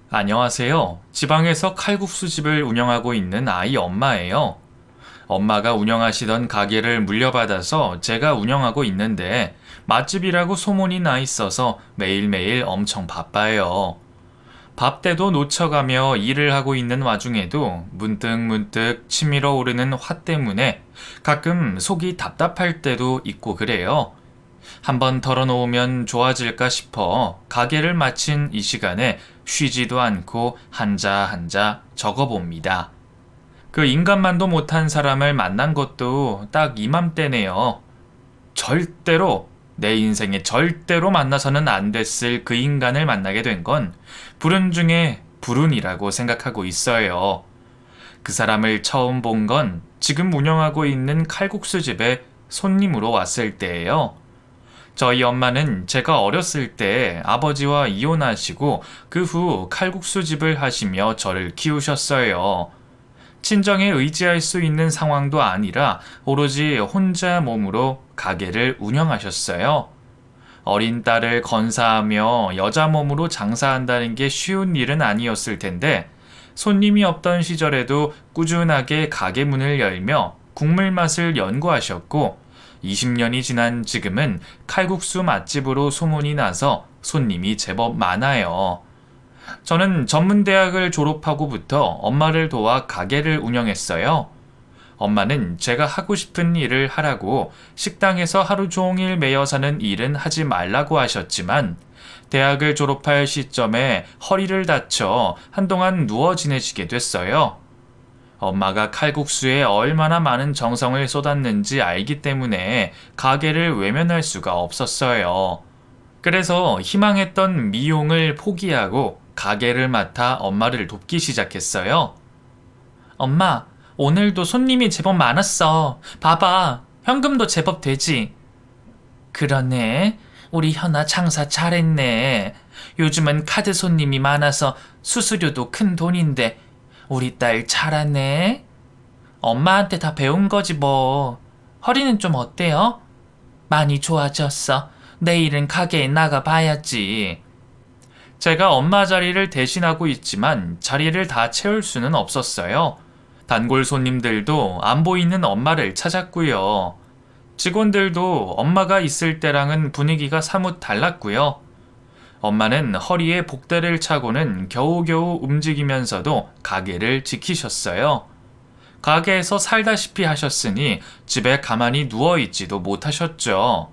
안녕하세요. 지방에서 칼국수집을 운영하고 있는 아이 엄마예요. 엄마가 운영하시던 가게를 물려받아서 제가 운영하고 있는데 맛집이라고 소문이 나 있어서 매일매일 엄청 바빠요. 밥 때도 놓쳐가며 일을 하고 있는 와중에도 문득문득 치밀어 오르는 화 때문에 가끔 속이 답답할 때도 있고 그래요. 한번 털어놓으면 좋아질까 싶어 가게를 마친 이 시간에 쉬지도 않고 한자 한자 적어봅니다. 그 인간만도 못한 사람을 만난 것도 딱 이맘때네요. 절대로 내 인생에 절대로 만나서는 안 됐을 그 인간을 만나게 된 건 불운 중에 불운이라고 생각하고 있어요. 그 사람을 처음 본 건 지금 운영하고 있는 칼국수 집에 손님으로 왔을 때예요. 저희 엄마는 제가 어렸을 때 아버지와 이혼하시고 그 후 칼국수 집을 하시며 저를 키우셨어요. 친정에 의지할 수 있는 상황도 아니라 오로지 혼자 몸으로 가게를 운영하셨어요. 어린 딸을 건사하며 여자 몸으로 장사한다는 게 쉬운 일은 아니었을 텐데 손님이 없던 시절에도 꾸준하게 가게 문을 열며 국물 맛을 연구하셨고 20년이 지난 지금은 칼국수 맛집으로 소문이 나서 손님이 제법 많아요. 저는 전문대학을 졸업하고부터 엄마를 도와 가게를 운영했어요. 엄마는 제가 하고 싶은 일을 하라고 식당에서 하루 종일 매여 사는 일은 하지 말라고 하셨지만 대학을 졸업할 시점에 허리를 다쳐 한동안 누워 지내시게 됐어요. 엄마가 칼국수에 얼마나 많은 정성을 쏟았는지 알기 때문에 가게를 외면할 수가 없었어요. 그래서 희망했던 미용을 포기하고 가게를 맡아 엄마를 돕기 시작했어요. 엄마, 오늘도 손님이 제법 많았어. 봐봐, 현금도 제법 되지. 그러네. 우리 현아 장사 잘했네. 요즘은 카드 손님이 많아서 수수료도 큰 돈인데 우리 딸 잘하네. 엄마한테 다 배운 거지 뭐. 허리는 좀 어때요? 많이 좋아졌어. 내일은 가게에 나가 봐야지. 제가 엄마 자리를 대신하고 있지만 자리를 다 채울 수는 없었어요. 단골 손님들도 안 보이는 엄마를 찾았고요. 직원들도 엄마가 있을 때랑은 분위기가 사뭇 달랐고요. 엄마는 허리에 복대를 차고는 겨우겨우 움직이면서도 가게를 지키셨어요. 가게에서 살다시피 하셨으니 집에 가만히 누워있지도 못하셨죠.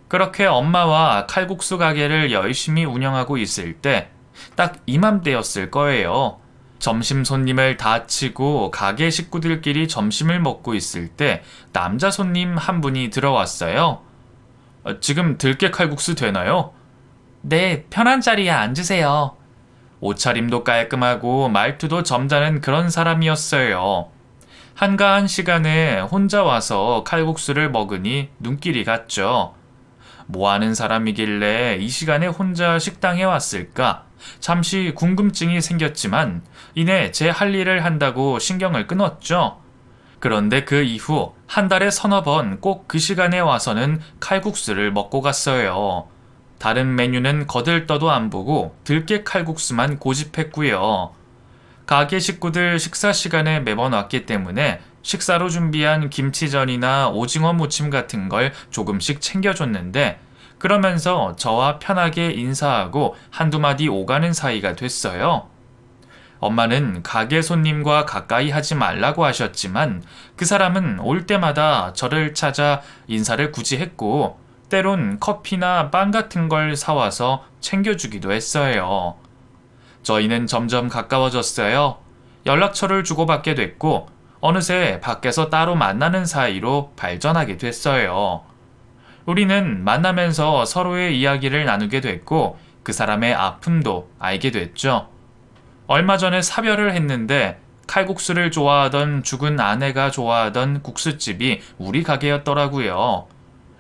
그렇게 엄마와 칼국수 가게를 열심히 운영하고 있을 때 딱 이맘때였을 거예요. 점심 손님을 다 치고 가게 식구들끼리 점심을 먹고 있을 때 남자 손님 한 분이 들어왔어요. 지금 들깨 칼국수 되나요? 네, 편한 자리에 앉으세요. 옷차림도 깔끔하고 말투도 점잖은 그런 사람이었어요. 한가한 시간에 혼자 와서 칼국수를 먹으니 눈길이 갔죠. 뭐 하는 사람이길래 이 시간에 혼자 식당에 왔을까? 잠시 궁금증이 생겼지만 이내 제 할 일을 한다고 신경을 끊었죠. 그런데 그 이후 한 달에 서너 번 꼭 그 시간에 와서는 칼국수를 먹고 갔어요. 다른 메뉴는 거들떠도 안 보고 들깨 칼국수만 고집했고요. 가게 식구들 식사 시간에 매번 왔기 때문에 식사로 준비한 김치전이나 오징어 무침 같은 걸 조금씩 챙겨줬는데 그러면서 저와 편하게 인사하고 한두 마디 오가는 사이가 됐어요. 엄마는 가게 손님과 가까이 하지 말라고 하셨지만 그 사람은 올 때마다 저를 찾아 인사를 굳이 했고 때론 커피나 빵 같은 걸 사와서 챙겨주기도 했어요. 저희는 점점 가까워졌어요. 연락처를 주고받게 됐고 어느새 밖에서 따로 만나는 사이로 발전하게 됐어요. 우리는 만나면서 서로의 이야기를 나누게 됐고 그 사람의 아픔도 알게 됐죠. 얼마 전에 사별을 했는데 칼국수를 좋아하던 죽은 아내가 좋아하던 국수집이 우리 가게였더라고요.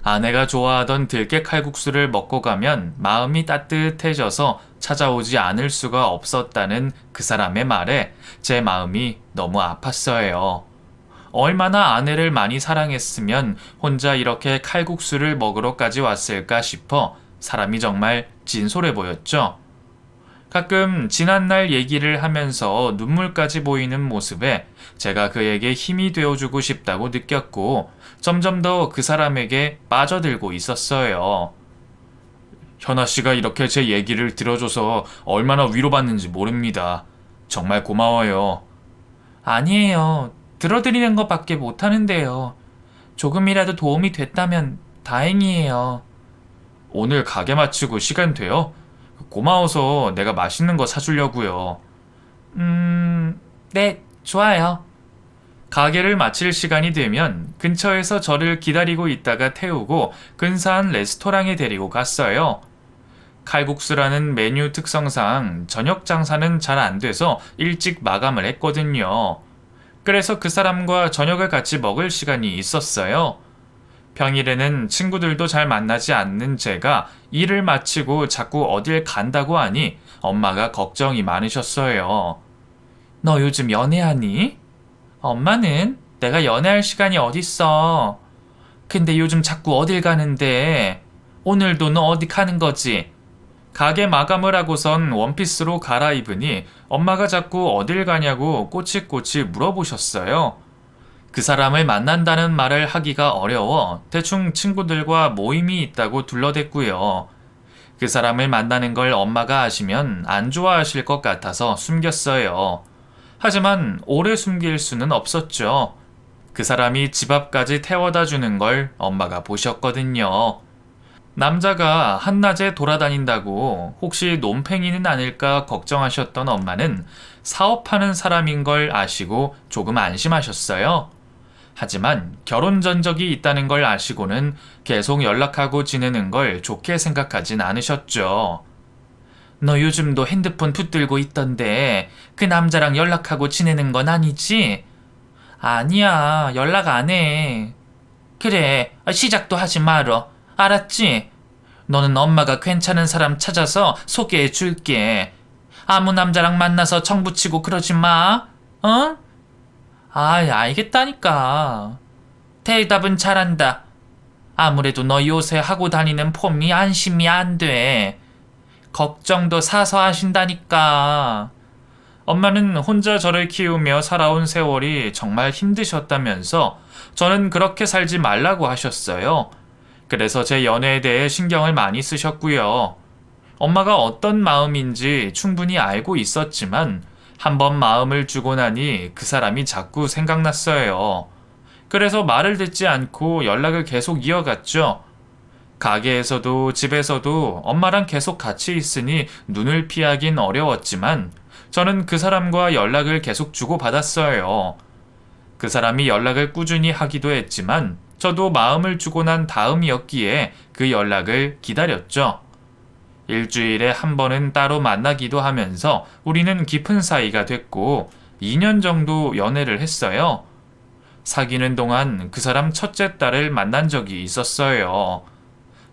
아내가 좋아하던 들깨 칼국수를 먹고 가면 마음이 따뜻해져서 찾아오지 않을 수가 없었다는 그 사람의 말에 제 마음이 너무 아팠어요. 얼마나 아내를 많이 사랑했으면 혼자 이렇게 칼국수를 먹으러까지 왔을까 싶어 사람이 정말 진솔해 보였죠. 가끔 지난날 얘기를 하면서 눈물까지 보이는 모습에 제가 그에게 힘이 되어주고 싶다고 느꼈고 점점 더 그 사람에게 빠져들고 있었어요. 현아 씨가 이렇게 제 얘기를 들어줘서 얼마나 위로받는지 모릅니다. 정말 고마워요. 아니에요. 들어드리는 것밖에 못하는데요. 조금이라도 도움이 됐다면 다행이에요. 오늘 가게 마치고 시간 돼요? 고마워서 내가 맛있는 거 사주려고요. 네, 좋아요. 가게를 마칠 시간이 되면 근처에서 저를 기다리고 있다가 태우고 근사한 레스토랑에 데리고 갔어요. 칼국수라는 메뉴 특성상 저녁 장사는 잘 안 돼서 일찍 마감을 했거든요. 그래서 그 사람과 저녁을 같이 먹을 시간이 있었어요. 평일에는 친구들도 잘 만나지 않는 제가 일을 마치고 자꾸 어딜 간다고 하니 엄마가 걱정이 많으셨어요. 너 요즘 연애하니? 엄마는 내가 연애할 시간이 어딨어. 근데 요즘 자꾸 어딜 가는데 오늘도 너 어디 가는 거지? 가게 마감을 하고선 원피스로 갈아입으니 엄마가 자꾸 어딜 가냐고 꼬치꼬치 물어보셨어요. 그 사람을 만난다는 말을 하기가 어려워 대충 친구들과 모임이 있다고 둘러댔고요. 그 사람을 만나는 걸 엄마가 아시면 안 좋아하실 것 같아서 숨겼어요. 하지만 오래 숨길 수는 없었죠. 그 사람이 집 앞까지 태워다 주는 걸 엄마가 보셨거든요. 남자가 한낮에 돌아다닌다고 혹시 논팽이는 아닐까 걱정하셨던 엄마는 사업하는 사람인 걸 아시고 조금 안심하셨어요. 하지만 결혼 전적이 있다는 걸 아시고는 계속 연락하고 지내는 걸 좋게 생각하진 않으셨죠. 너 요즘도 핸드폰 붙들고 있던데 그 남자랑 연락하고 지내는 건 아니지? 아니야, 연락 안 해. 그래, 시작도 하지 말어. 알았지? 너는 엄마가 괜찮은 사람 찾아서 소개해 줄게. 아무 남자랑 만나서 정붙이고 그러지 마. 어? 알겠다니까. 대답은 잘한다. 아무래도 너 요새 하고 다니는 폼이 안심이 안 돼. 걱정도 사서 하신다니까. 엄마는 혼자 저를 키우며 살아온 세월이 정말 힘드셨다면서 저는 그렇게 살지 말라고 하셨어요. 그래서 제 연애에 대해 신경을 많이 쓰셨고요. 엄마가 어떤 마음인지 충분히 알고 있었지만 한번 마음을 주고 나니 그 사람이 자꾸 생각났어요. 그래서 말을 듣지 않고 연락을 계속 이어갔죠. 가게에서도 집에서도 엄마랑 계속 같이 있으니 눈을 피하긴 어려웠지만 저는 그 사람과 연락을 계속 주고받았어요. 그 사람이 연락을 꾸준히 하기도 했지만 저도 마음을 주고 난 다음이었기에 그 연락을 기다렸죠. 일주일에 한 번은 따로 만나기도 하면서 우리는 깊은 사이가 됐고 2년 정도 연애를 했어요. 사귀는 동안 그 사람 첫째 딸을 만난 적이 있었어요.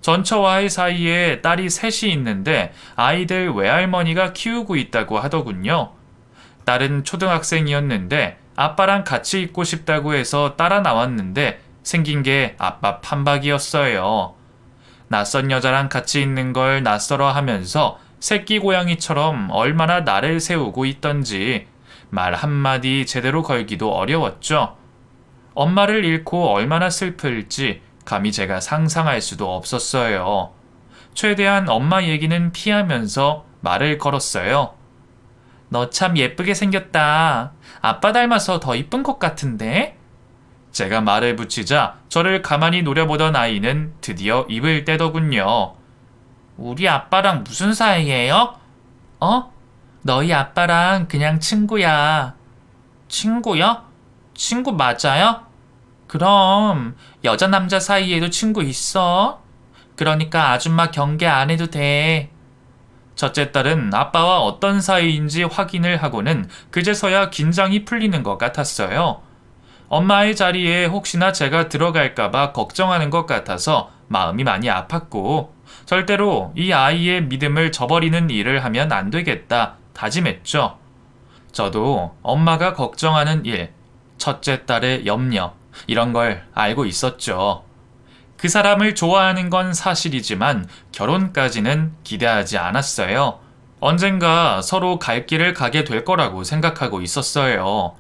전처와의 사이에 딸이 셋이 있는데 아이들 외할머니가 키우고 있다고 하더군요. 딸은 초등학생이었는데 아빠랑 같이 있고 싶다고 해서 따라 나왔는데 생긴 게 아빠 판박이었어요. 낯선 여자랑 같이 있는 걸 낯설어 하면서 새끼 고양이처럼 얼마나 나를 세우고 있던지 말 한마디 제대로 걸기도 어려웠죠. 엄마를 잃고 얼마나 슬플지 감히 제가 상상할 수도 없었어요. 최대한 엄마 얘기는 피하면서 말을 걸었어요. 너 참 예쁘게 생겼다. 아빠 닮아서 더 이쁜 것 같은데? 제가 말을 붙이자 저를 가만히 노려보던 아이는 드디어 입을 떼더군요. 우리 아빠랑 무슨 사이예요? 너희 아빠랑 그냥 친구야. 친구요? 친구 맞아요? 그럼 여자 남자 사이에도 친구 있어. 그러니까 아줌마 경계 안 해도 돼. 첫째 딸은 아빠와 어떤 사이인지 확인을 하고는 그제서야 긴장이 풀리는 것 같았어요. 엄마의 자리에 혹시나 제가 들어갈까봐 걱정하는 것 같아서 마음이 많이 아팠고 절대로 이 아이의 믿음을 저버리는 일을 하면 안 되겠다 다짐했죠. 저도 엄마가 걱정하는 일, 첫째 딸의 염려 이런 걸 알고 있었죠. 그 사람을 좋아하는 건 사실이지만 결혼까지는 기대하지 않았어요. 언젠가 서로 갈 길을 가게 될 거라고 생각하고 있었어요.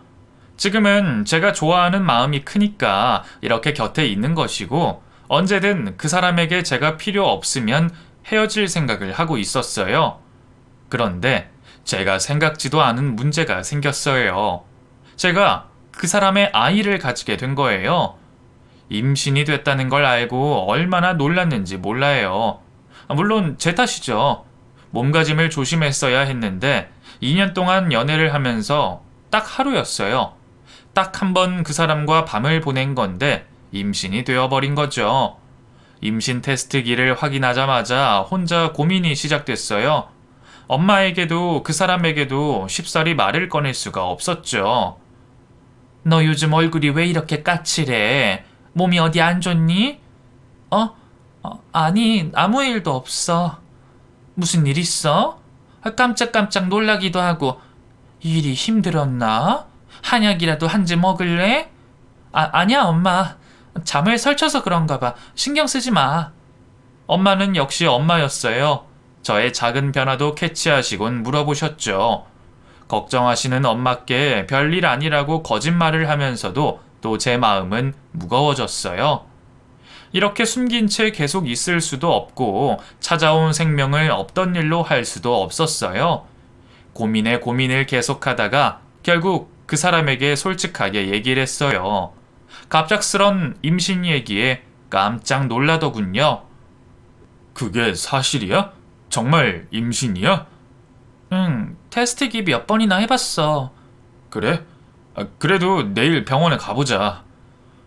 지금은 제가 좋아하는 마음이 크니까 이렇게 곁에 있는 것이고, 언제든 그 사람에게 제가 필요 없으면 헤어질 생각을 하고 있었어요. 그런데 제가 생각지도 않은 문제가 생겼어요. 제가 그 사람의 아이를 가지게 된 거예요. 임신이 됐다는 걸 알고 얼마나 놀랐는지 몰라요. 물론 제 탓이죠. 몸가짐을 조심했어야 했는데 2년 동안 연애를 하면서 딱 하루였어요. 딱 한 번 그 사람과 밤을 보낸 건데 임신이 되어버린 거죠. 임신 테스트기를 확인하자마자 혼자 고민이 시작됐어요. 엄마에게도 그 사람에게도 쉽사리 말을 꺼낼 수가 없었죠. 너 요즘 얼굴이 왜 이렇게 까칠해? 몸이 어디 안 좋니? 아니, 아무 일도 없어. 무슨 일 있어? 깜짝깜짝 놀라기도 하고. 일이 힘들었나? 한약이라도 한 제 먹을래? 아니야, 엄마. 잠을 설쳐서 그런가 봐. 신경 쓰지 마. 엄마는 역시 엄마였어요. 저의 작은 변화도 캐치하시곤 물어보셨죠. 걱정하시는 엄마께 별일 아니라고 거짓말을 하면서도 또 제 마음은 무거워졌어요. 이렇게 숨긴 채 계속 있을 수도 없고 찾아온 생명을 없던 일로 할 수도 없었어요. 고민에 고민을 계속하다가 결국 그 사람에게 솔직하게 얘기를 했어요. 갑작스런 임신 얘기에 깜짝 놀라더군요. 그게 사실이야? 정말 임신이야? 응, 테스트기 몇 번이나 해봤어. 그래? 그래도 내일 병원에 가보자.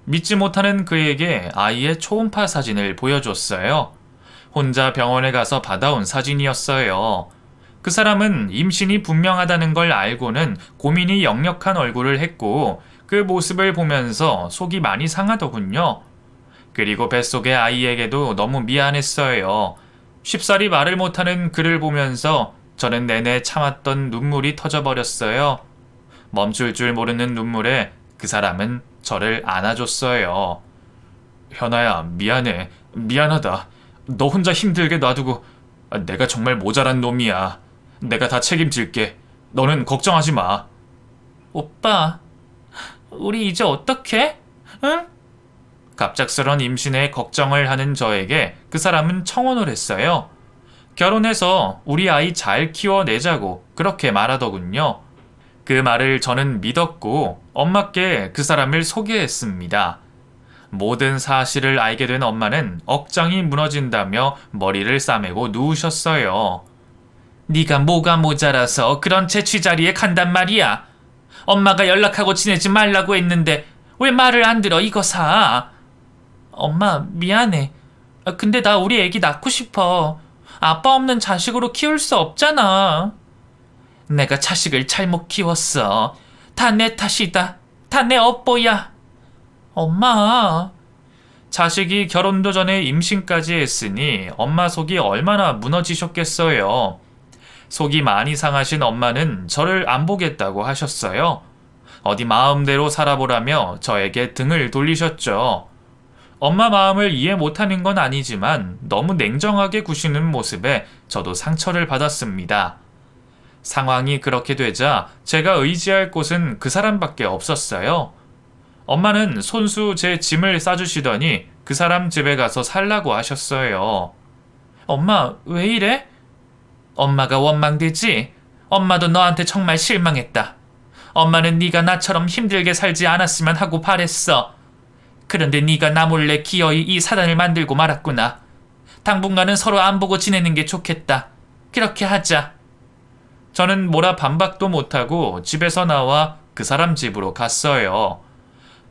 믿지 못하는 그에게 아이의 초음파 사진을 보여줬어요. 혼자 병원에 가서 받아온 사진이었어요. 그 사람은 임신이 분명하다는 걸 알고는 고민이 역력한 얼굴을 했고 그 모습을 보면서 속이 많이 상하더군요. 그리고 뱃속의 아이에게도 너무 미안했어요. 쉽사리 말을 못하는 그를 보면서 저는 내내 참았던 눈물이 터져버렸어요. 멈출 줄 모르는 눈물에 그 사람은 저를 안아줬어요. 현아야, 미안해. 미안하다. 너 혼자 힘들게 놔두고 내가 정말 모자란 놈이야. 내가 다 책임질게. 너는 걱정하지 마. 오빠, 우리 이제 어떡해? 응? 갑작스런 임신에 걱정을 하는 저에게 그 사람은 청혼을 했어요. 결혼해서 우리 아이 잘 키워내자고 그렇게 말하더군요. 그 말을 저는 믿었고 엄마께 그 사람을 소개했습니다. 모든 사실을 알게 된 엄마는 억장이 무너진다며 머리를 싸매고 누우셨어요. 네가 뭐가 모자라서 그런 채취자리에 간단 말이야. 엄마가 연락하고 지내지 말라고 했는데 왜 말을 안 들어 이거사. 엄마 미안해. 근데 나 우리 애기 낳고 싶어. 아빠 없는 자식으로 키울 수 없잖아. 내가 자식을 잘못 키웠어. 다 내 탓이다. 다 내 업보야. 엄마. 자식이 결혼도 전에 임신까지 했으니 엄마 속이 얼마나 무너지셨겠어요. 속이 많이 상하신 엄마는 저를 안 보겠다고 하셨어요. 어디 마음대로 살아보라며 저에게 등을 돌리셨죠. 엄마 마음을 이해 못하는 건 아니지만 너무 냉정하게 구시는 모습에 저도 상처를 받았습니다. 상황이 그렇게 되자 제가 의지할 곳은 그 사람밖에 없었어요. 엄마는 손수 제 짐을 싸주시더니 그 사람 집에 가서 살라고 하셨어요. 엄마, 왜 이래? 엄마가 원망되지? 엄마도 너한테 정말 실망했다. 엄마는 네가 나처럼 힘들게 살지 않았으면 하고 바랬어. 그런데 네가 나 몰래 기어이 이 사단을 만들고 말았구나. 당분간은 서로 안 보고 지내는 게 좋겠다. 그렇게 하자. 저는 뭐라 반박도 못하고 집에서 나와 그 사람 집으로 갔어요.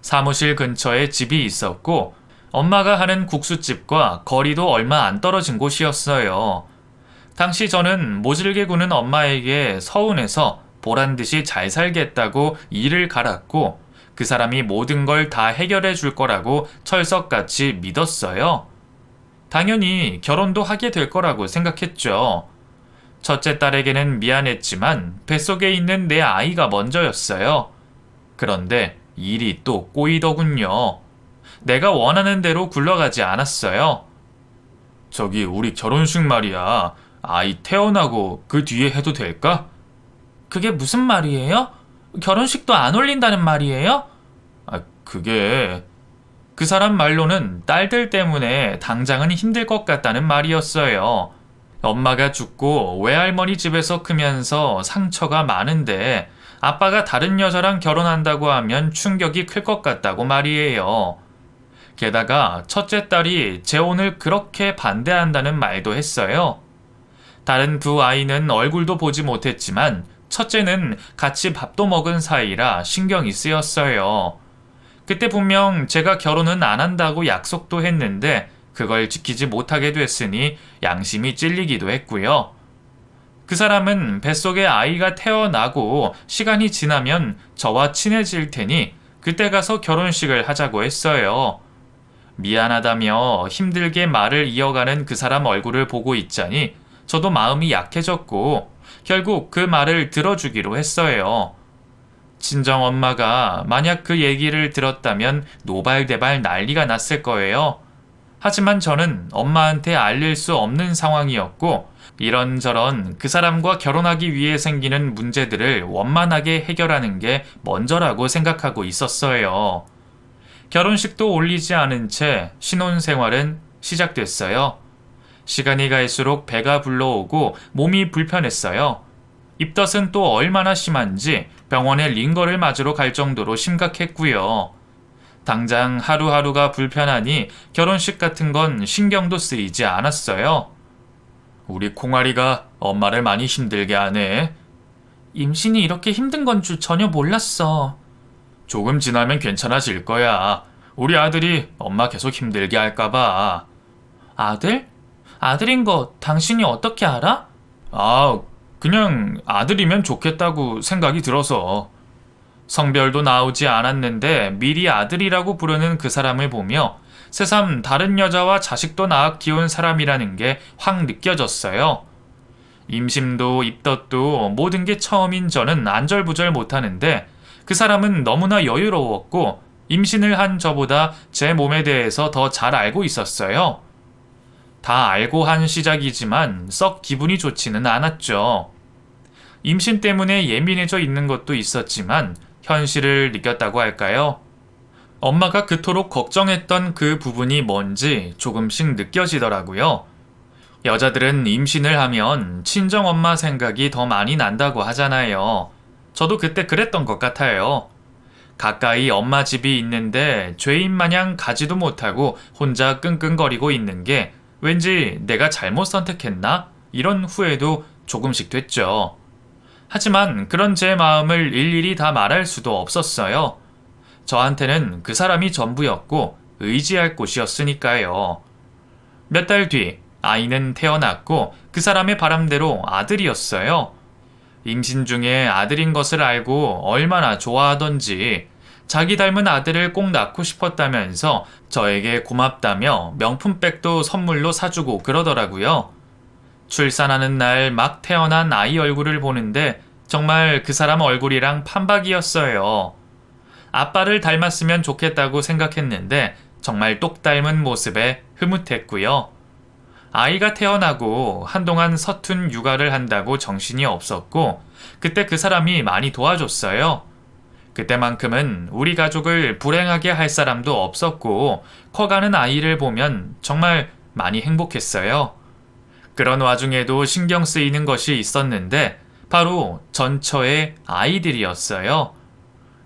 사무실 근처에 집이 있었고 엄마가 하는 국수집과 거리도 얼마 안 떨어진 곳이었어요. 당시 저는 모질게 구는 엄마에게 서운해서 보란듯이 잘 살겠다고 일을 갈았고 그 사람이 모든 걸 다 해결해 줄 거라고 철석같이 믿었어요. 당연히 결혼도 하게 될 거라고 생각했죠. 첫째 딸에게는 미안했지만 뱃속에 있는 내 아이가 먼저였어요. 그런데 일이 또 꼬이더군요. 내가 원하는 대로 굴러가지 않았어요. 저기 우리 결혼식 말이야. 아이 태어나고 그 뒤에 해도 될까? 그게 무슨 말이에요? 결혼식도 안 올린다는 말이에요? 그게 그 사람 말로는 딸들 때문에 당장은 힘들 것 같다는 말이었어요. 엄마가 죽고 외할머니 집에서 크면서 상처가 많은데 아빠가 다른 여자랑 결혼한다고 하면 충격이 클 것 같다고 말이에요. 게다가 첫째 딸이 재혼을 그렇게 반대한다는 말도 했어요. 다른 두 아이는 얼굴도 보지 못했지만 첫째는 같이 밥도 먹은 사이라 신경이 쓰였어요. 그때 분명 제가 결혼은 안 한다고 약속도 했는데 그걸 지키지 못하게 됐으니 양심이 찔리기도 했고요. 그 사람은 뱃속에 아이가 태어나고 시간이 지나면 저와 친해질 테니 그때 가서 결혼식을 하자고 했어요. 미안하다며 힘들게 말을 이어가는 그 사람 얼굴을 보고 있자니 저도 마음이 약해졌고 결국 그 말을 들어주기로 했어요. 친정 엄마가 만약 그 얘기를 들었다면 노발대발 난리가 났을 거예요. 하지만 저는 엄마한테 알릴 수 없는 상황이었고 이런저런 그 사람과 결혼하기 위해 생기는 문제들을 원만하게 해결하는 게 먼저라고 생각하고 있었어요. 결혼식도 올리지 않은 채 신혼생활은 시작됐어요. 시간이 갈수록 배가 불러오고 몸이 불편했어요. 입덧은 또 얼마나 심한지 병원에 링거를 맞으러 갈 정도로 심각했고요. 당장 하루하루가 불편하니 결혼식 같은 건 신경도 쓰이지 않았어요. 우리 콩아리가 엄마를 많이 힘들게 하네. 임신이 이렇게 힘든 건 줄 전혀 몰랐어. 조금 지나면 괜찮아질 거야. 우리 아들이 엄마 계속 힘들게 할까봐. 아들? 아들인 거 당신이 어떻게 알아? 그냥 아들이면 좋겠다고 생각이 들어서. 성별도 나오지 않았는데 미리 아들이라고 부르는 그 사람을 보며 새삼 다른 여자와 자식도 낳아 키운 사람이라는 게 확 느껴졌어요. 임신도 입덧도 모든 게 처음인 저는 안절부절 못하는데 그 사람은 너무나 여유로웠고 임신을 한 저보다 제 몸에 대해서 더 잘 알고 있었어요. 다 알고 한 시작이지만 썩 기분이 좋지는 않았죠. 임신 때문에 예민해져 있는 것도 있었지만 현실을 느꼈다고 할까요? 엄마가 그토록 걱정했던 그 부분이 뭔지 조금씩 느껴지더라고요. 여자들은 임신을 하면 친정엄마 생각이 더 많이 난다고 하잖아요. 저도 그때 그랬던 것 같아요. 가까이 엄마 집이 있는데 죄인 마냥 가지도 못하고 혼자 끙끙거리고 있는 게 왠지 내가 잘못 선택했나? 이런 후회도 조금씩 됐죠. 하지만 그런 제 마음을 일일이 다 말할 수도 없었어요. 저한테는 그 사람이 전부였고 의지할 곳이었으니까요. 몇 달 뒤 아이는 태어났고 그 사람의 바람대로 아들이었어요. 임신 중에 아들인 것을 알고 얼마나 좋아하던지 자기 닮은 아들을 꼭 낳고 싶었다면서 저에게 고맙다며 명품백도 선물로 사주고 그러더라고요. 출산하는 날 막 태어난 아이 얼굴을 보는데 정말 그 사람 얼굴이랑 판박이었어요. 아빠를 닮았으면 좋겠다고 생각했는데 정말 똑 닮은 모습에 흐뭇했고요. 아이가 태어나고 한동안 서툰 육아를 한다고 정신이 없었고 그때 그 사람이 많이 도와줬어요. 그때만큼은 우리 가족을 불행하게 할 사람도 없었고 커가는 아이를 보면 정말 많이 행복했어요. 그런 와중에도 신경 쓰이는 것이 있었는데 바로 전처의 아이들이었어요.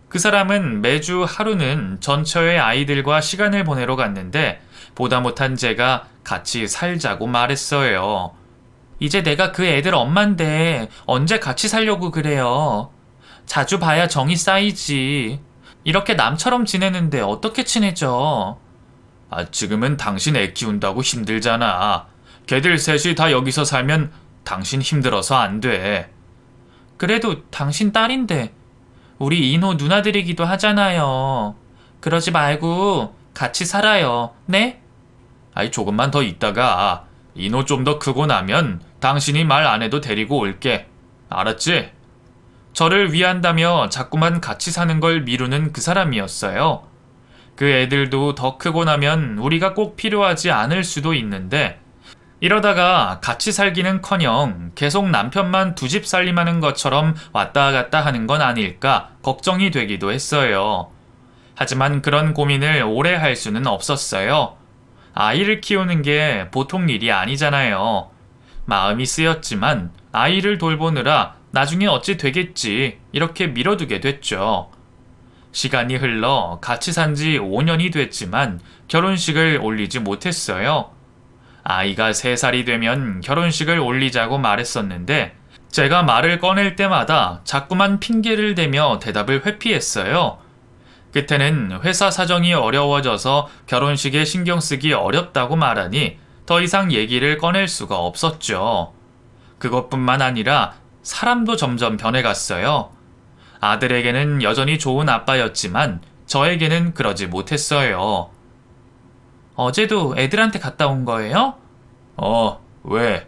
그 사람은 매주 하루는 전처의 아이들과 시간을 보내러 갔는데 보다 못한 제가 같이 살자고 말했어요. 이제 내가 그 애들 엄만데 언제 같이 살려고 그래요. 자주 봐야 정이 쌓이지. 이렇게 남처럼 지내는데 어떻게 친해져? 지금은 당신 애 키운다고 힘들잖아. 걔들 셋이 다 여기서 살면 당신 힘들어서 안 돼. 그래도 당신 딸인데 우리 인호 누나들이기도 하잖아요. 그러지 말고 같이 살아요. 네? 조금만 더 있다가 인호 좀 더 크고 나면 당신이 말 안 해도 데리고 올게. 알았지? 저를 위한다며 자꾸만 같이 사는 걸 미루는 그 사람이었어요. 그 애들도 더 크고 나면 우리가 꼭 필요하지 않을 수도 있는데 이러다가 같이 살기는커녕 계속 남편만 두 집 살림하는 것처럼 왔다 갔다 하는 건 아닐까 걱정이 되기도 했어요. 하지만 그런 고민을 오래 할 수는 없었어요. 아이를 키우는 게 보통 일이 아니잖아요. 마음이 쓰였지만 아이를 돌보느라 나중에 어찌 되겠지 이렇게 미뤄두게 됐죠. 시간이 흘러 같이 산 지 5년이 됐지만 결혼식을 올리지 못했어요. 아이가 3살이 되면 결혼식을 올리자고 말했었는데 제가 말을 꺼낼 때마다 자꾸만 핑계를 대며 대답을 회피했어요. 끝에는 회사 사정이 어려워져서 결혼식에 신경 쓰기 어렵다고 말하니 더 이상 얘기를 꺼낼 수가 없었죠. 그것뿐만 아니라 사람도 점점 변해갔어요. 아들에게는 여전히 좋은 아빠였지만 저에게는 그러지 못했어요. 어제도 애들한테 갔다 온 거예요? 왜?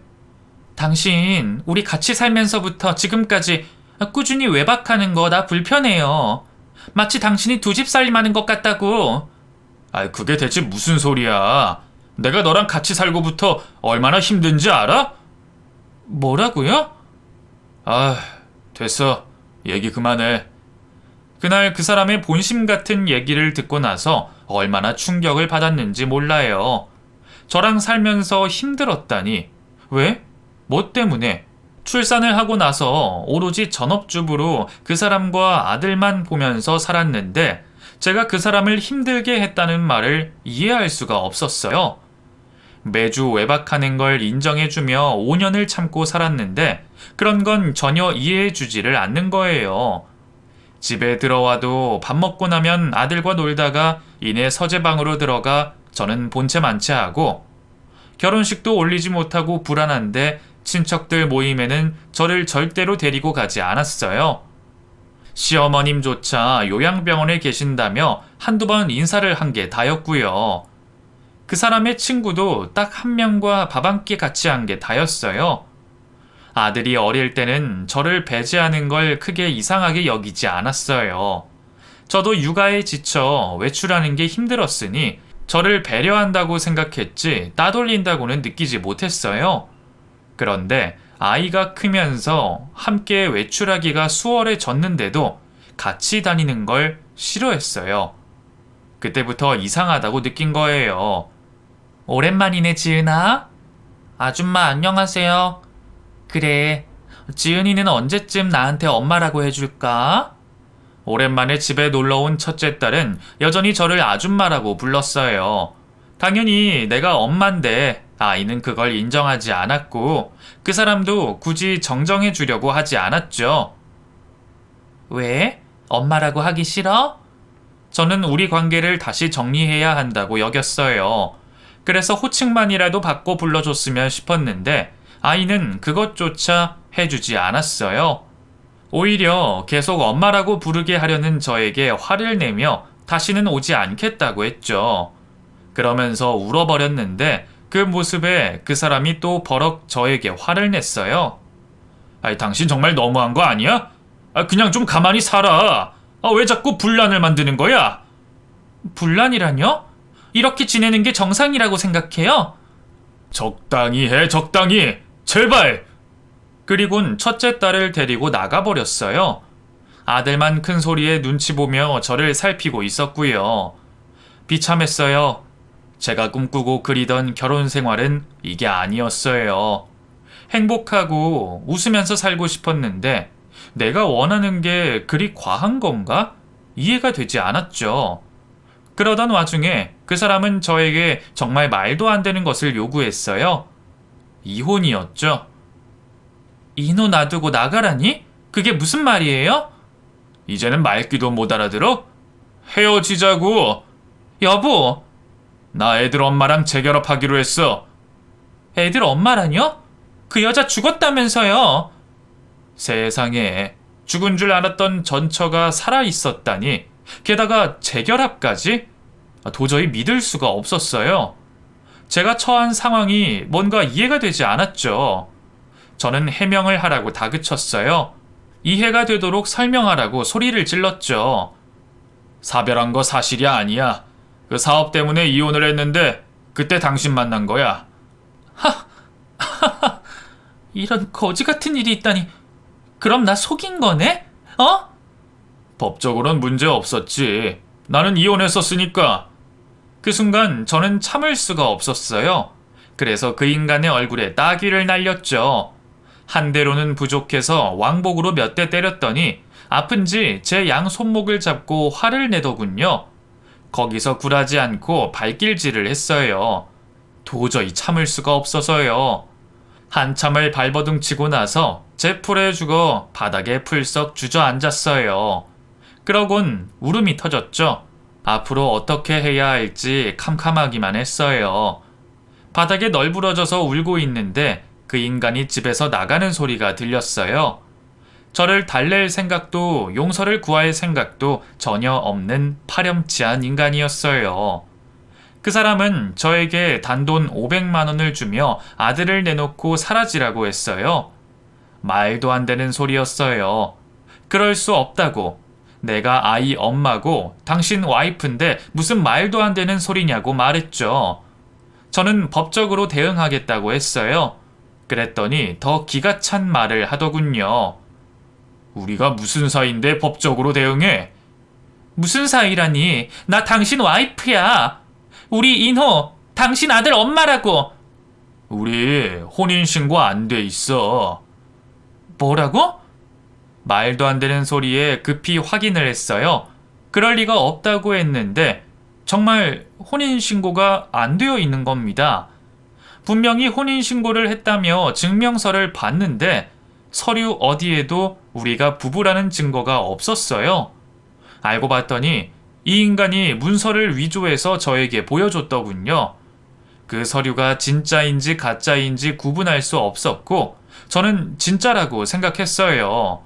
당신 우리 같이 살면서부터 지금까지 꾸준히 외박하는 거 나 불편해요. 마치 당신이 두 집 살림하는 것 같다고. 그게 대체 무슨 소리야? 내가 너랑 같이 살고부터 얼마나 힘든지 알아? 뭐라고요? 됐어. 얘기 그만해. 그날 그 사람의 본심 같은 얘기를 듣고 나서 얼마나 충격을 받았는지 몰라요. 저랑 살면서 힘들었다니. 왜? 뭐 때문에? 출산을 하고 나서 오로지 전업주부로 그 사람과 아들만 보면서 살았는데 제가 그 사람을 힘들게 했다는 말을 이해할 수가 없었어요. 매주 외박하는 걸 인정해주며 5년을 참고 살았는데 그런 건 전혀 이해해주지를 않는 거예요. 집에 들어와도 밥 먹고 나면 아들과 놀다가 이내 서재방으로 들어가 저는 본체 만취하고 결혼식도 올리지 못하고 불안한데 친척들 모임에는 저를 절대로 데리고 가지 않았어요. 시어머님조차 요양병원에 계신다며 한두 번 인사를 한 게 다였고요. 그 사람의 친구도 딱 한 명과 밥 한 끼 같이 한 게 다였어요. 아들이 어릴 때는 저를 배제하는 걸 크게 이상하게 여기지 않았어요. 저도 육아에 지쳐 외출하는 게 힘들었으니 저를 배려한다고 생각했지 따돌린다고는 느끼지 못했어요. 그런데 아이가 크면서 함께 외출하기가 수월해졌는데도 같이 다니는 걸 싫어했어요. 그때부터 이상하다고 느낀 거예요. 오랜만이네, 지은아. 아줌마 안녕하세요. 그래, 지은이는 언제쯤 나한테 엄마라고 해줄까? 오랜만에 집에 놀러온 첫째 딸은 여전히 저를 아줌마라고 불렀어요. 당연히 내가 엄만데 아이는 그걸 인정하지 않았고 그 사람도 굳이 정정해 주려고 하지 않았죠. 왜? 엄마라고 하기 싫어? 저는 우리 관계를 다시 정리해야 한다고 여겼어요. 그래서 호칭만이라도 바꿔 불러줬으면 싶었는데 아이는 그것조차 해주지 않았어요. 오히려 계속 엄마라고 부르게 하려는 저에게 화를 내며 다시는 오지 않겠다고 했죠. 그러면서 울어버렸는데 그 모습에 그 사람이 또 버럭 저에게 화를 냈어요. 당신 정말 너무한 거 아니야? 그냥 좀 가만히 살아. 왜 자꾸 분란을 만드는 거야? 분란이라뇨? 이렇게 지내는 게 정상이라고 생각해요? 적당히 해, 적당히. 제발. 그리곤 첫째 딸을 데리고 나가버렸어요. 아들만 큰 소리에 눈치 보며 저를 살피고 있었고요. 비참했어요. 제가 꿈꾸고 그리던 결혼 생활은 이게 아니었어요. 행복하고 웃으면서 살고 싶었는데 내가 원하는 게 그리 과한 건가? 이해가 되지 않았죠. 그러던 와중에 그 사람은 저에게 정말 말도 안 되는 것을 요구했어요. 이혼이었죠. 이노 놔두고 나가라니? 그게 무슨 말이에요? 이제는 말귀도 못 알아들어? 헤어지자고. 여보, 나 애들 엄마랑 재결합하기로 했어. 애들 엄마라뇨? 그 여자 죽었다면서요? 세상에, 죽은 줄 알았던 전처가 살아있었다니. 게다가 재결합까지? 도저히 믿을 수가 없었어요. 제가 처한 상황이 뭔가 이해가 되지 않았죠. 저는 해명을 하라고 다그쳤어요. 이해가 되도록 설명하라고 소리를 질렀죠. 사별한 거 사실이 아니야. 그 사업 때문에 이혼을 했는데 그때 당신 만난 거야. 이런 거지 같은 일이 있다니. 그럼 나 속인 거네? 어? 법적으론 문제 없었지. 나는 이혼했었으니까. 그 순간 저는 참을 수가 없었어요. 그래서 그 인간의 얼굴에 따귀를 날렸죠. 한 대로는 부족해서 왕복으로 몇 대 때렸더니 아픈지 제 양 손목을 잡고 화를 내더군요. 거기서 굴하지 않고 발길질을 했어요. 도저히 참을 수가 없어서요. 한참을 발버둥치고 나서 제 풀에 죽어 바닥에 풀썩 주저앉았어요. 그러곤 울음이 터졌죠. 앞으로 어떻게 해야 할지 캄캄하기만 했어요. 바닥에 널브러져서 울고 있는데 그 인간이 집에서 나가는 소리가 들렸어요. 저를 달랠 생각도 용서를 구할 생각도 전혀 없는 파렴치한 인간이었어요. 그 사람은 저에게 단돈 500만 원을 주며 아들을 내놓고 사라지라고 했어요. 말도 안 되는 소리였어요. 그럴 수 없다고. 내가 아이 엄마고 당신 와이프인데 무슨 말도 안 되는 소리냐고 말했죠. 저는 법적으로 대응하겠다고 했어요. 그랬더니 더 기가 찬 말을 하더군요. 우리가 무슨 사이인데 법적으로 대응해? 무슨 사이라니? 나 당신 와이프야. 우리 인호, 당신 아들 엄마라고. 우리 혼인신고 안 돼 있어. 뭐라고? 말도 안 되는 소리에 급히 확인을 했어요. 그럴 리가 없다고 했는데 정말 혼인신고가 안 되어 있는 겁니다. 분명히 혼인신고를 했다며 증명서를 봤는데 서류 어디에도 우리가 부부라는 증거가 없었어요. 알고 봤더니 이 인간이 문서를 위조해서 저에게 보여줬더군요. 그 서류가 진짜인지 가짜인지 구분할 수 없었고 저는 진짜라고 생각했어요.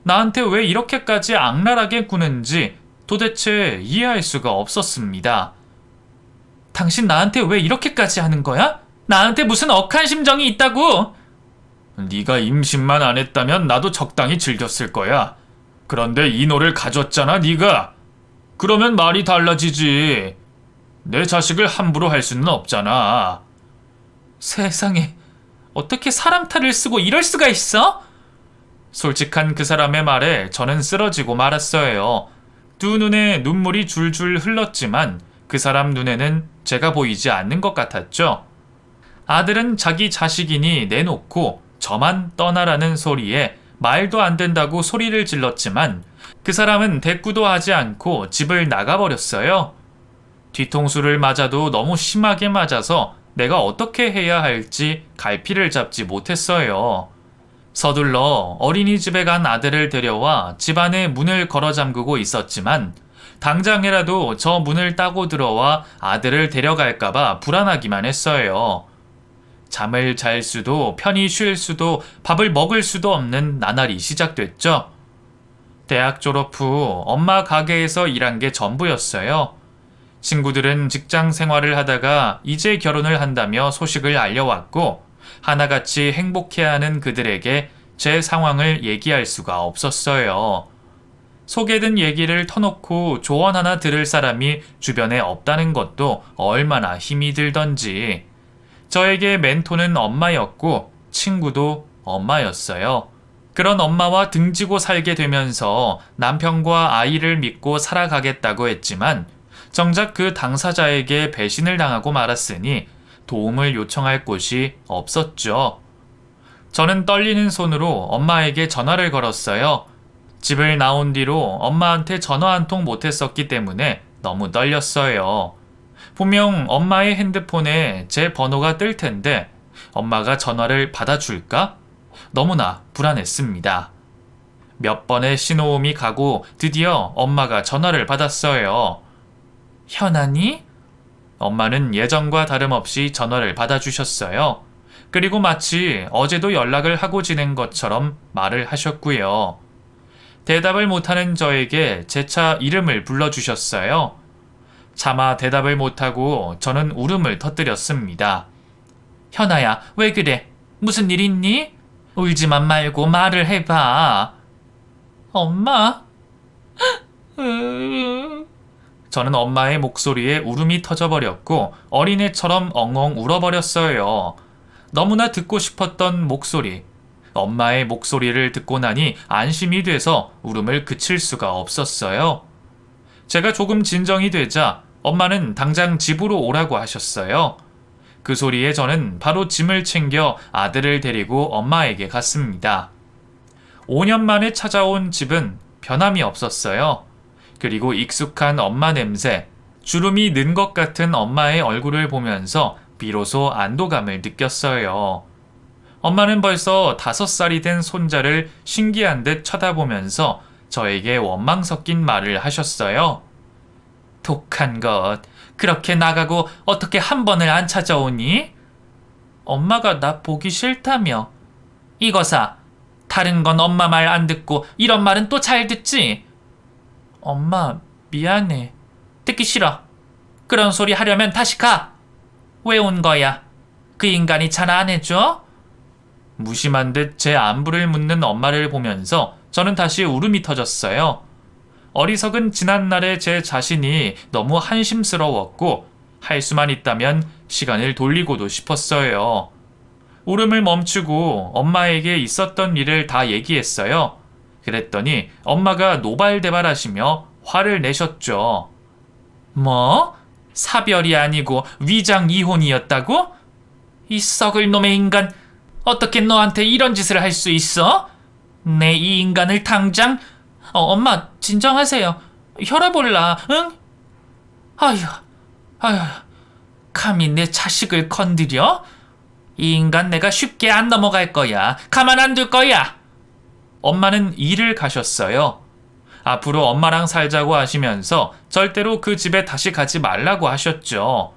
나한테 왜 이렇게까지 악랄하게 구는지 도대체 이해할 수가 없었습니다. 당신 나한테 왜 이렇게까지 하는 거야? 나한테 무슨 억한 심정이 있다고? 네가 임신만 안 했다면 나도 적당히 즐겼을 거야. 그런데 인호를 가졌잖아, 네가. 그러면 말이 달라지지. 내 자식을 함부로 할 수는 없잖아. 세상에, 어떻게 사람 탈을 쓰고 이럴 수가 있어? 솔직한 그 사람의 말에 저는 쓰러지고 말았어요. 두 눈에 눈물이 줄줄 흘렀지만 그 사람 눈에는 제가 보이지 않는 것 같았죠. 아들은 자기 자식이니 내놓고 저만 떠나라는 소리에 말도 안 된다고 소리를 질렀지만 그 사람은 대꾸도 하지 않고 집을 나가버렸어요. 뒤통수를 맞아도 너무 심하게 맞아서 내가 어떻게 해야 할지 갈피를 잡지 못했어요. 서둘러 어린이집에 간 아들을 데려와 집안에 문을 걸어 잠그고 있었지만 당장이라도 저 문을 따고 들어와 아들을 데려갈까봐 불안하기만 했어요. 잠을 잘 수도 편히 쉴 수도 밥을 먹을 수도 없는 나날이 시작됐죠. 대학 졸업 후 엄마 가게에서 일한 게 전부였어요. 친구들은 직장 생활을 하다가 이제 결혼을 한다며 소식을 알려왔고 하나같이 행복해하는 그들에게 제 상황을 얘기할 수가 없었어요. 소개된 얘기를 터놓고 조언 하나 들을 사람이 주변에 없다는 것도 얼마나 힘이 들던지. 저에게 멘토는 엄마였고 친구도 엄마였어요. 그런 엄마와 등지고 살게 되면서 남편과 아이를 믿고 살아가겠다고 했지만 정작 그 당사자에게 배신을 당하고 말았으니 도움을 요청할 곳이 없었죠. 저는 떨리는 손으로 엄마에게 전화를 걸었어요. 집을 나온 뒤로 엄마한테 전화 한 통 못했었기 때문에 너무 떨렸어요. 분명 엄마의 핸드폰에 제 번호가 뜰 텐데 엄마가 전화를 받아줄까? 너무나 불안했습니다. 몇 번의 신호음이 가고 드디어 엄마가 전화를 받았어요. 현아니? 엄마는 예전과 다름없이 전화를 받아주셨어요. 그리고 마치 어제도 연락을 하고 지낸 것처럼 말을 하셨고요. 대답을 못하는 저에게 재차 이름을 불러주셨어요. 차마 대답을 못하고 저는 울음을 터뜨렸습니다. 현아야, 왜 그래? 무슨 일 있니? 울지만 말고 말을 해봐. 엄마? 저는 엄마의 목소리에 울음이 터져버렸고 어린애처럼 엉엉 울어버렸어요. 너무나 듣고 싶었던 목소리. 엄마의 목소리를 듣고 나니 안심이 돼서 울음을 그칠 수가 없었어요. 제가 조금 진정이 되자 엄마는 당장 집으로 오라고 하셨어요. 그 소리에 저는 바로 짐을 챙겨 아들을 데리고 엄마에게 갔습니다. 5년 만에 찾아온 집은 변함이 없었어요. 그리고 익숙한 엄마 냄새, 주름이 는 것 같은 엄마의 얼굴을 보면서 비로소 안도감을 느꼈어요. 엄마는 벌써 5살이 된 손자를 신기한 듯 쳐다보면서 저에게 원망 섞인 말을 하셨어요. 독한 것, 그렇게 나가고 어떻게 한 번을 안 찾아오니? 엄마가 나 보기 싫다며. 이거사, 다른 건 엄마 말 안 듣고 이런 말은 또 잘 듣지? 엄마, 미안해. 듣기 싫어. 그런 소리 하려면 다시 가. 왜 온 거야? 그 인간이 잘 안 해줘? 무심한 듯 제 안부를 묻는 엄마를 보면서 저는 다시 울음이 터졌어요. 어리석은 지난날의 제 자신이 너무 한심스러웠고 할 수만 있다면 시간을 돌리고도 싶었어요. 울음을 멈추고 엄마에게 있었던 일을 다 얘기했어요. 그랬더니 엄마가 노발대발하시며 화를 내셨죠. 뭐? 사별이 아니고 위장 이혼이었다고? 이 썩을 놈의 인간, 어떻게 너한테 이런 짓을 할 수 있어? 내 이 인간을 당장... 엄마, 진정하세요. 혈압 올라, 응? 아휴, 감히 내 자식을 건드려? 이 인간 내가 쉽게 안 넘어갈 거야. 가만 안 둘 거야. 엄마는 일을 가셨어요. 앞으로 엄마랑 살자고 하시면서 절대로 그 집에 다시 가지 말라고 하셨죠.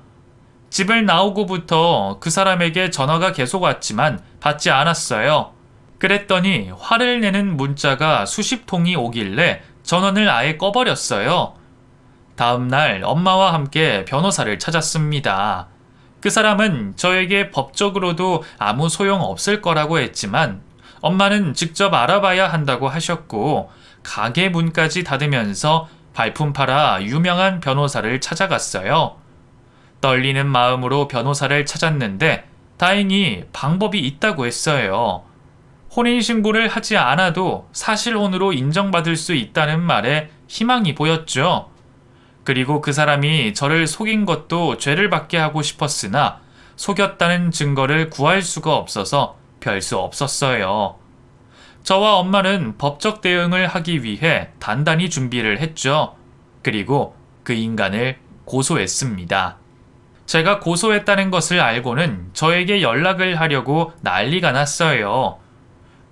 집을 나오고부터 그 사람에게 전화가 계속 왔지만 받지 않았어요. 그랬더니 화를 내는 문자가 수십 통이 오길래 전원을 아예 꺼버렸어요. 다음날 엄마와 함께 변호사를 찾았습니다. 그 사람은 저에게 법적으로도 아무 소용 없을 거라고 했지만 엄마는 직접 알아봐야 한다고 하셨고 가게 문까지 닫으면서 발품 팔아 유명한 변호사를 찾아갔어요. 떨리는 마음으로 변호사를 찾았는데 다행히 방법이 있다고 했어요. 혼인신고를 하지 않아도 사실혼으로 인정받을 수 있다는 말에 희망이 보였죠. 그리고 그 사람이 저를 속인 것도 죄를 받게 하고 싶었으나 속였다는 증거를 구할 수가 없어서 별 수 없었어요. 저와 엄마는 법적 대응을 하기 위해 단단히 준비를 했죠. 그리고 그 인간을 고소했습니다. 제가 고소했다는 것을 알고는 저에게 연락을 하려고 난리가 났어요.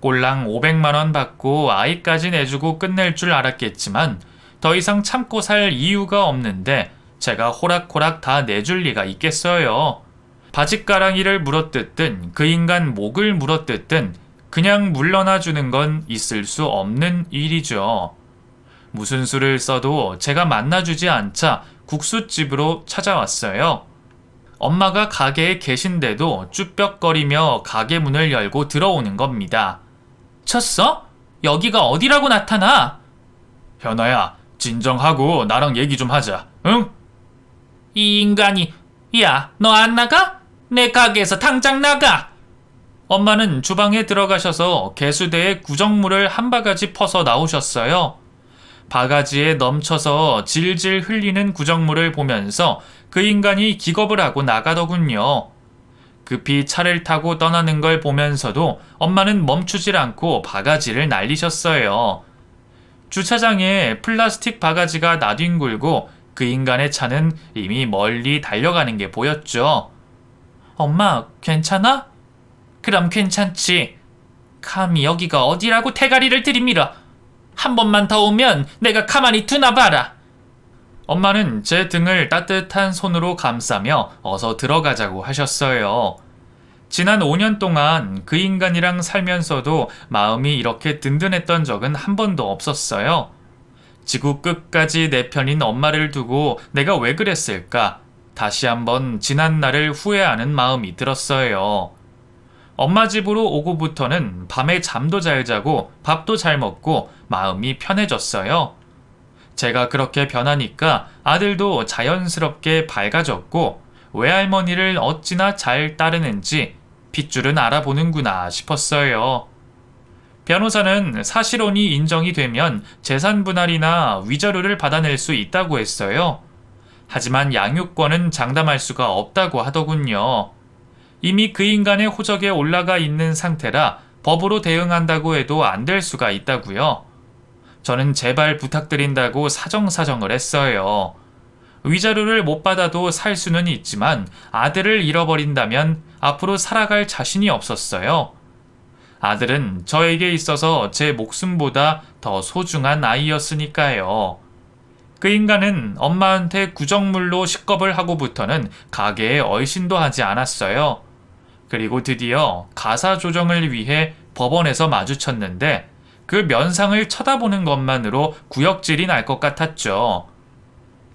꼴랑 500만 원 받고 아이까지 내주고 끝낼 줄 알았겠지만 더 이상 참고 살 이유가 없는데 제가 호락호락 다 내줄 리가 있겠어요. 바짓가랑이를 물어뜯든 그 인간 목을 물어뜯든 그냥 물러나 주는 건 있을 수 없는 일이죠. 무슨 수를 써도 제가 만나주지 않자 국수집으로 찾아왔어요. 엄마가 가게에 계신데도 쭈뼛거리며 가게 문을 열고 들어오는 겁니다. 쳤어? 여기가 어디라고 나타나? 현아야, 진정하고 나랑 얘기 좀 하자, 응? 이 인간이, 야, 너 안 나가? 내 가게에서 당장 나가! 엄마는 주방에 들어가셔서 개수대에 구정물을 한 바가지 퍼서 나오셨어요. 바가지에 넘쳐서 질질 흘리는 구정물을 보면서 그 인간이 기겁을 하고 나가더군요. 급히 차를 타고 떠나는 걸 보면서도 엄마는 멈추질 않고 바가지를 날리셨어요. 주차장에 플라스틱 바가지가 나뒹굴고 그 인간의 차는 이미 멀리 달려가는 게 보였죠. 엄마, 괜찮아? 그럼 괜찮지. 감히 여기가 어디라고 대가리를 들이밀어. 한 번만 더 오면 내가 가만히 두나 봐라. 엄마는 제 등을 따뜻한 손으로 감싸며 어서 들어가자고 하셨어요. 지난 5년 동안 그 인간이랑 살면서도 마음이 이렇게 든든했던 적은 한 번도 없었어요. 지구 끝까지 내 편인 엄마를 두고 내가 왜 그랬을까? 다시 한번 지난 날을 후회하는 마음이 들었어요. 엄마 집으로 오고부터는 밤에 잠도 잘 자고 밥도 잘 먹고 마음이 편해졌어요. 제가 그렇게 변하니까 아들도 자연스럽게 밝아졌고 외할머니를 어찌나 잘 따르는지 핏줄은 알아보는구나 싶었어요. 변호사는 사실혼이 인정이 되면 재산 분할이나 위자료를 받아낼 수 있다고 했어요. 하지만 양육권은 장담할 수가 없다고 하더군요. 이미 그 인간의 호적에 올라가 있는 상태라 법으로 대응한다고 해도 안 될 수가 있다고요. 저는 제발 부탁드린다고 사정사정을 했어요. 위자료를 못 받아도 살 수는 있지만 아들을 잃어버린다면 앞으로 살아갈 자신이 없었어요. 아들은 저에게 있어서 제 목숨보다 더 소중한 아이였으니까요. 그 인간은 엄마한테 구정물로 식겁을 하고부터는 가게에 얼씬도 하지 않았어요. 그리고 드디어 가사 조정을 위해 법원에서 마주쳤는데 그 면상을 쳐다보는 것만으로 구역질이 날 것 같았죠.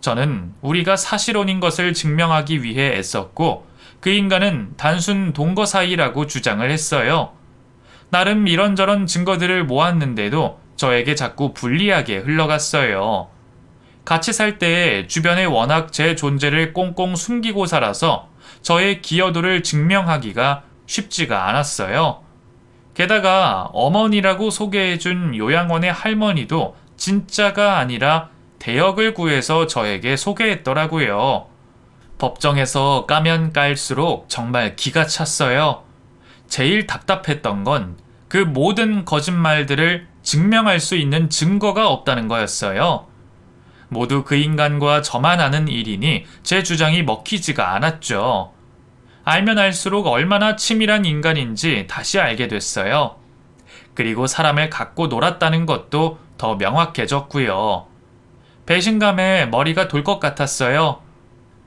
저는 우리가 사실혼인 것을 증명하기 위해 애썼고 그 인간은 단순 동거 사이라고 주장을 했어요. 나름 이런저런 증거들을 모았는데도 저에게 자꾸 불리하게 흘러갔어요. 같이 살 때에 주변에 워낙 제 존재를 꽁꽁 숨기고 살아서 저의 기여도를 증명하기가 쉽지가 않았어요. 게다가 어머니라고 소개해준 요양원의 할머니도 진짜가 아니라 대역을 구해서 저에게 소개했더라고요. 법정에서 까면 깔수록 정말 기가 찼어요. 제일 답답했던 건 그 모든 거짓말들을 증명할 수 있는 증거가 없다는 거였어요. 모두 그 인간과 저만 아는 일이니 제 주장이 먹히지가 않았죠. 알면 알수록 얼마나 치밀한 인간인지 다시 알게 됐어요. 그리고 사람을 갖고 놀았다는 것도 더 명확해졌고요. 배신감에 머리가 돌 것 같았어요.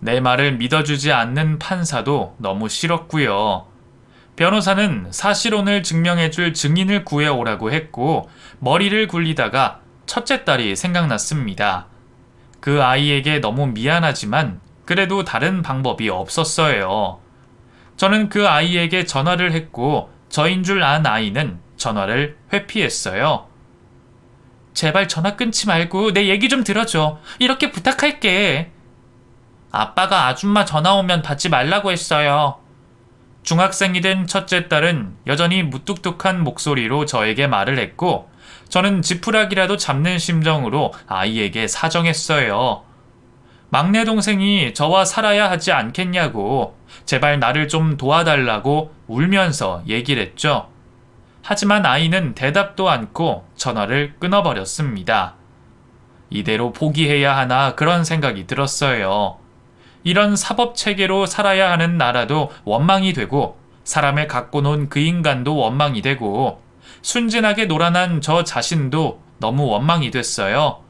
내 말을 믿어주지 않는 판사도 너무 싫었고요. 변호사는 사실혼을 증명해줄 증인을 구해오라고 했고 머리를 굴리다가 첫째 딸이 생각났습니다. 그 아이에게 너무 미안하지만 그래도 다른 방법이 없었어요. 저는 그 아이에게 전화를 했고 저인 줄 안 아이는 전화를 회피했어요. 제발 전화 끊지 말고 내 얘기 좀 들어줘. 이렇게 부탁할게. 아빠가 아줌마 전화 오면 받지 말라고 했어요. 중학생이 된 첫째 딸은 여전히 무뚝뚝한 목소리로 저에게 말을 했고 저는 지푸라기라도 잡는 심정으로 아이에게 사정했어요. 막내 동생이 저와 살아야 하지 않겠냐고 제발 나를 좀 도와달라고 울면서 얘기를 했죠. 하지만 아이는 대답도 않고 전화를 끊어버렸습니다. 이대로 포기해야 하나 그런 생각이 들었어요. 이런 사법체계로 살아야 하는 나라도 원망이 되고 사람을 갖고 논 그 인간도 원망이 되고 순진하게 놀아난 저 자신도 너무 원망이 됐어요.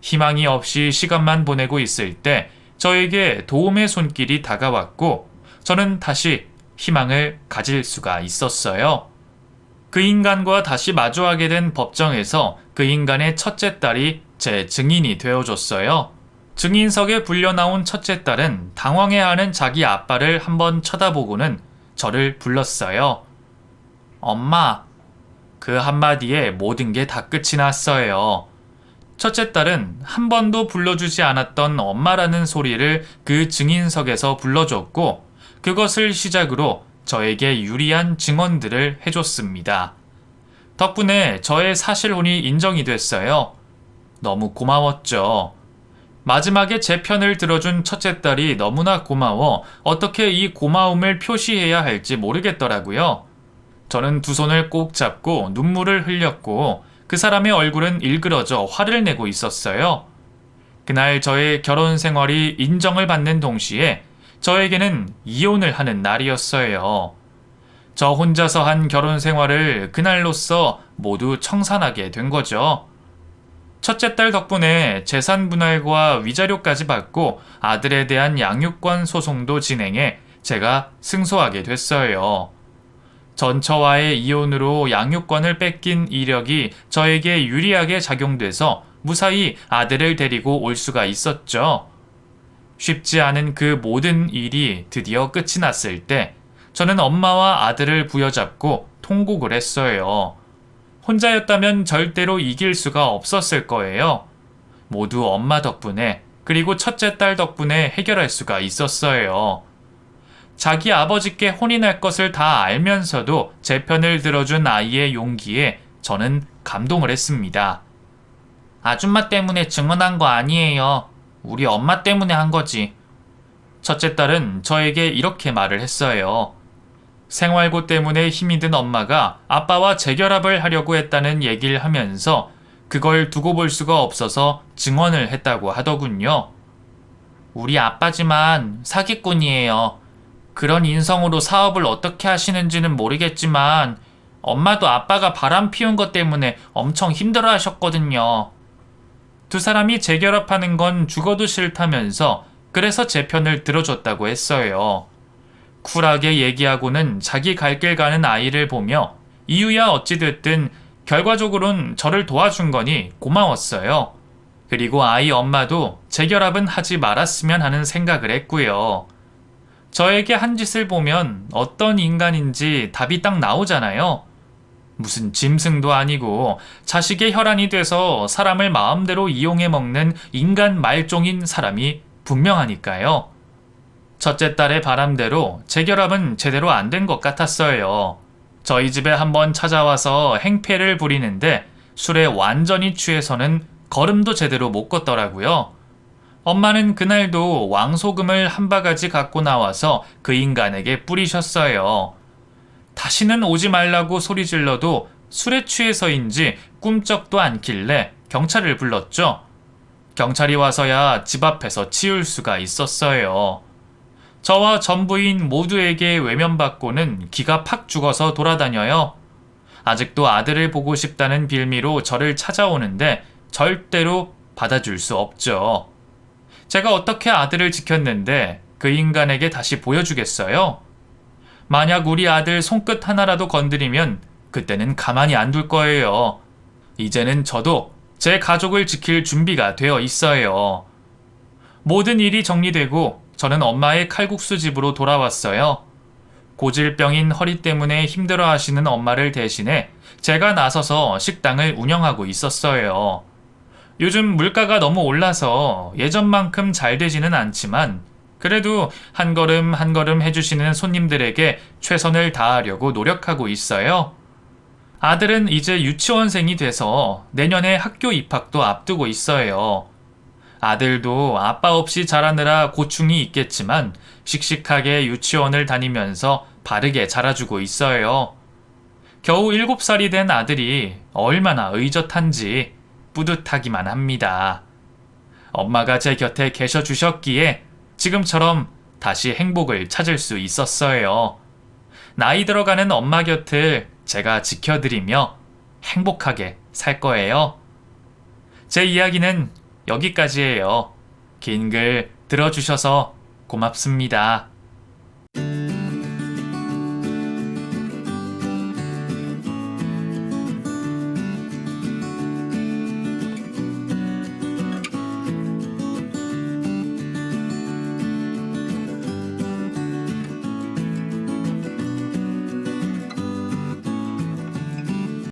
희망이 없이 시간만 보내고 있을 때 저에게 도움의 손길이 다가왔고 저는 다시 희망을 가질 수가 있었어요. 그 인간과 다시 마주하게 된 법정에서 그 인간의 첫째 딸이 제 증인이 되어줬어요. 증인석에 불려나온 첫째 딸은 당황해하는 자기 아빠를 한번 쳐다보고는 저를 불렀어요. 엄마. 그 한마디에 모든 게 다 끝이 났어요. 첫째 딸은 한 번도 불러주지 않았던 엄마라는 소리를 그 증인석에서 불러줬고 그것을 시작으로 저에게 유리한 증언들을 해줬습니다. 덕분에 저의 사실혼이 인정이 됐어요. 너무 고마웠죠. 마지막에 제 편을 들어준 첫째 딸이 너무나 고마워 어떻게 이 고마움을 표시해야 할지 모르겠더라고요. 저는 두 손을 꼭 잡고 눈물을 흘렸고 그 사람의 얼굴은 일그러져 화를 내고 있었어요. 그날 저의 결혼 생활이 인정을 받는 동시에 저에게는 이혼을 하는 날이었어요. 저 혼자서 한 결혼 생활을 그날로써 모두 청산하게 된 거죠. 첫째 딸 덕분에 재산 분할과 위자료까지 받고 아들에 대한 양육권 소송도 진행해 제가 승소하게 됐어요. 전처와의 이혼으로 양육권을 뺏긴 이력이 저에게 유리하게 작용돼서 무사히 아들을 데리고 올 수가 있었죠. 쉽지 않은 그 모든 일이 드디어 끝이 났을 때 저는 엄마와 아들을 부여잡고 통곡을 했어요. 혼자였다면 절대로 이길 수가 없었을 거예요. 모두 엄마 덕분에 그리고 첫째 딸 덕분에 해결할 수가 있었어요. 자기 아버지께 혼이 날 것을 다 알면서도 제 편을 들어준 아이의 용기에 저는 감동을 했습니다. 아줌마 때문에 증언한 거 아니에요. 우리 엄마 때문에 한 거지. 첫째 딸은 저에게 이렇게 말을 했어요. 생활고 때문에 힘이 든 엄마가 아빠와 재결합을 하려고 했다는 얘기를 하면서 그걸 두고 볼 수가 없어서 증언을 했다고 하더군요. 우리 아빠지만 사기꾼이에요. 그런 인성으로 사업을 어떻게 하시는지는 모르겠지만 엄마도 아빠가 바람 피운 것 때문에 엄청 힘들어 하셨거든요. 두 사람이 재결합하는 건 죽어도 싫다면서 그래서 제 편을 들어줬다고 했어요. 쿨하게 얘기하고는 자기 갈 길 가는 아이를 보며 이유야 어찌됐든 결과적으론 저를 도와준 거니 고마웠어요. 그리고 아이 엄마도 재결합은 하지 말았으면 하는 생각을 했고요. 저에게 한 짓을 보면 어떤 인간인지 답이 딱 나오잖아요. 무슨 짐승도 아니고 자식의 혈안이 돼서 사람을 마음대로 이용해 먹는 인간 말종인 사람이 분명하니까요. 첫째 딸의 바람대로 재결합은 제대로 안 된 것 같았어요. 저희 집에 한번 찾아와서 행패를 부리는데 술에 완전히 취해서는 걸음도 제대로 못 걷더라고요. 엄마는 그날도 왕소금을 한 바가지 갖고 나와서 그 인간에게 뿌리셨어요. 다시는 오지 말라고 소리 질러도 술에 취해서인지 꿈쩍도 않길래 경찰을 불렀죠. 경찰이 와서야 집 앞에서 치울 수가 있었어요. 저와 전부인 모두에게 외면받고는 기가 팍 죽어서 돌아다녀요. 아직도 아들을 보고 싶다는 빌미로 저를 찾아오는데 절대로 받아줄 수 없죠. 제가 어떻게 아들을 지켰는데 그 인간에게 다시 보여주겠어요? 만약 우리 아들 손끝 하나라도 건드리면 그때는 가만히 안 둘 거예요. 이제는 저도 제 가족을 지킬 준비가 되어 있어요. 모든 일이 정리되고 저는 엄마의 칼국수 집으로 돌아왔어요. 고질병인 허리 때문에 힘들어 하시는 엄마를 대신해 제가 나서서 식당을 운영하고 있었어요. 요즘 물가가 너무 올라서 예전만큼 잘 되지는 않지만 그래도 한 걸음 한 걸음 해주시는 손님들에게 최선을 다하려고 노력하고 있어요. 아들은 이제 유치원생이 돼서 내년에 학교 입학도 앞두고 있어요. 아들도 아빠 없이 자라느라 고충이 있겠지만 씩씩하게 유치원을 다니면서 바르게 자라주고 있어요. 겨우 7살이 된 아들이 얼마나 의젓한지 뿌듯하기만 합니다. 엄마가 제 곁에 계셔 주셨기에 지금처럼 다시 행복을 찾을 수 있었어요. 나이 들어가는 엄마 곁을 제가 지켜드리며 행복하게 살 거예요. 제 이야기는 여기까지예요. 긴 글 들어주셔서 고맙습니다.